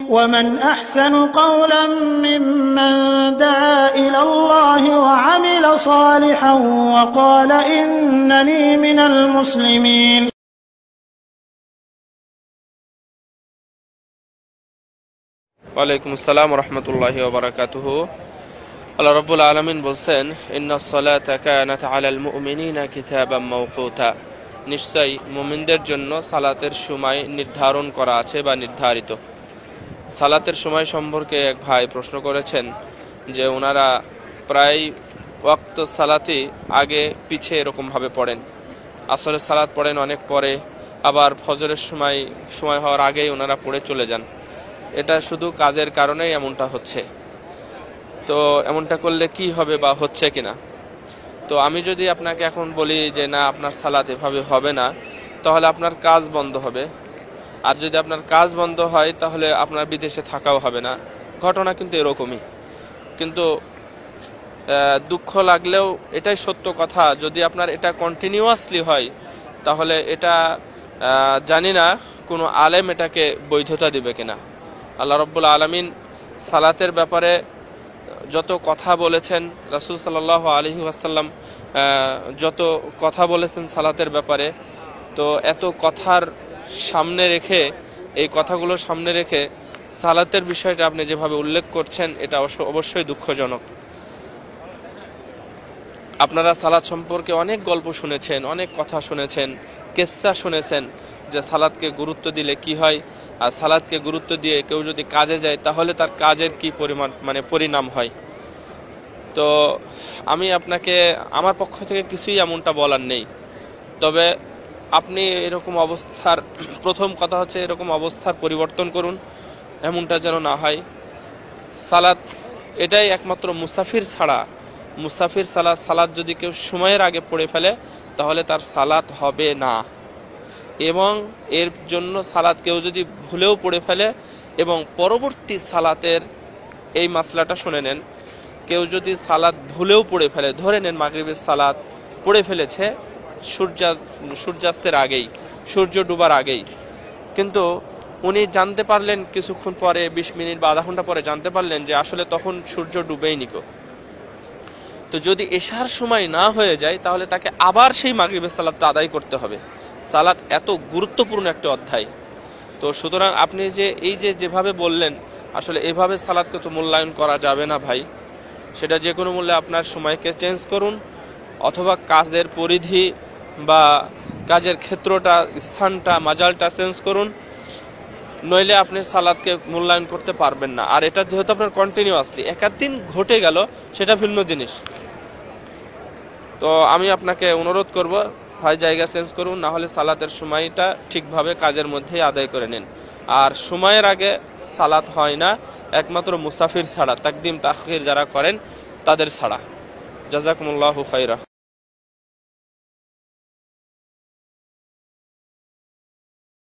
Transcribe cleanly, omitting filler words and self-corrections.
ومن أحسن قولا ممن دعا إلى الله وعمل صالحا وقال إنني من المسلمين ওয়ালাইকুম আসসালাম ওয়া রাহমাতুল্লাহি ওয়া বারাকাতুহু। আল্লাহ রাব্বুল আলামিন বলেন, ইন্নাস সালাতা কানাত আলাল মুমিনিনা কিতাবাম মাওকুতা। নিশ্চয়ই মুমিনদের জন্য সালাতের সময় নির্ধারণ করা আছে বা নির্ধারিত। সালাতের সময় সম্পর্কে এক ভাই প্রশ্ন করেছেন যে ওনারা প্রায় ওয়াক্ত সালাতি আগে পিছে এরকম ভাবে পড়েন, আসরের সালাত পড়েন অনেক পরে, আবার ফজরের সময় হওয়ার আগেই ওনারা পড়ে চলে যান। এটা শুধু কাজের কারণেই এমনটা হচ্ছে। তো এমনটা করলে কি হবে বা হচ্ছে কিনা? তো আমি যদি আপনাকে এখন বলি যে না, আপনার সালাত এভাবে হবে না, তাহলে আপনার কাজ বন্ধ হবে। আর যদি আপনার কাজ বন্ধ হয় তাহলে আপনার বিদেশে থাকাও হবে না। ঘটনা কিন্তু এরকমই। কিন্তু দুঃখ লাগলেও এটাই সত্য কথা, যদি আপনার এটা কন্টিনিউয়াসলি হয় তাহলে এটা জানি না কোনো আলেম এটাকে বৈধতা দিবে কিনা। আল্লাহ রাব্বুল আলামিন সালাতের ব্যাপারে যত কথা বলেছেন, রাসূল সাল্লাল্লাহু আলাইহি ওয়াসাল্লাম যত কথা বলেছেন সালাতের ব্যাপারে, তো এত কথার সামনে রেখে, এই কথাগুলো সামনে রেখে সালাতের বিষয়টা আপনি যেভাবে উল্লেখ করছেন এটা অবশ্যই দুঃখজনক। আপনারা সালাত সম্পর্কে অনেক গল্প শুনেছেন, অনেক কথা শুনেছেন, কিসসা শুনেছেন যে সালাতকে গুরুত্ব দিলে কি হয়, আর সালাতকে গুরুত্ব দিয়ে কেউ যদি কাজে যায় তাহলে তার কাজের কি পরিণাম হয়। তো আমি আপনাকে আমার পক্ষ থেকে কিছুই এমনটা বলার নেই। তবে আপনি এরকম অবস্থার, প্রথম কথা হচ্ছে এরকম অবস্থার পরিবর্তন করুন, এমনটা যেন না হয়। সালাত এটাই একমাত্র মুসাফির সালাত যদি কেউ সময়ের আগে পড়ে ফেলে তাহলে তার সালাত হবে না। এবং এর জন্য সালাত কেউ যদি ভুলেও পড়ে ফেলে এবং পরবর্তী সালাতের এই মাসলাটা শুনে নেন, কেউ যদি সালাত ভুলেও পড়ে ফেলে, ধরে নেন মাগরিবের সালাত পড়ে ফেলেছে সূর্যাস্তের আগেই, সূর্য ডুবার আগেই, কিন্তু উনি জানতে পারলেন কিছুক্ষণ পরে, 20 মিনিট বা আধা ঘন্টা পরে জানতে পারলেন যে আসলে তখন সূর্য ডুবেই নিকো। তো যদি এশার সময় না হয়ে যায় তাহলে তাকে আবার সেই মাগরিবের সালাতটা আদায় করতে হবে। সালাত এত গুরুত্বপূর্ণ একটা অধ্যায়। তো সুতরাং আপনি যেভাবে বললেন, আসলে এভাবে সালাতকে তো মূল্যায়ন করা যাবে না ভাই। সেটা যে কোনো মূল্যে আপনার সময়কে চেঞ্জ করুন, অথবা কাজের পরিধি বা কাজের ক্ষেত্রটা, স্থানটা, মাজালটা চেঞ্জ করুন, নইলে আপনি সালাতকে মূল্যায়ন করতে পারবেন না। আর এটা যেহেতু আপনার কন্টিনিউয়াসলি একাধিন ঘটে গেল, সেটা ভিন্ন জিনিস। তো আমি আপনাকে অনুরোধ করব, হয় জায়গা চেঞ্জ করুন, না হলে সালাতের সময়টা ঠিকভাবে কাজের মধ্যেই আদায় করে নিন। আর সময়ের আগে সালাত হয় না একমাত্র মুসাফির ছাড়া, তাকদিম তাখির যারা করেন তাদের ছাড়া। জাযাকুমুল্লাহু খাইরা।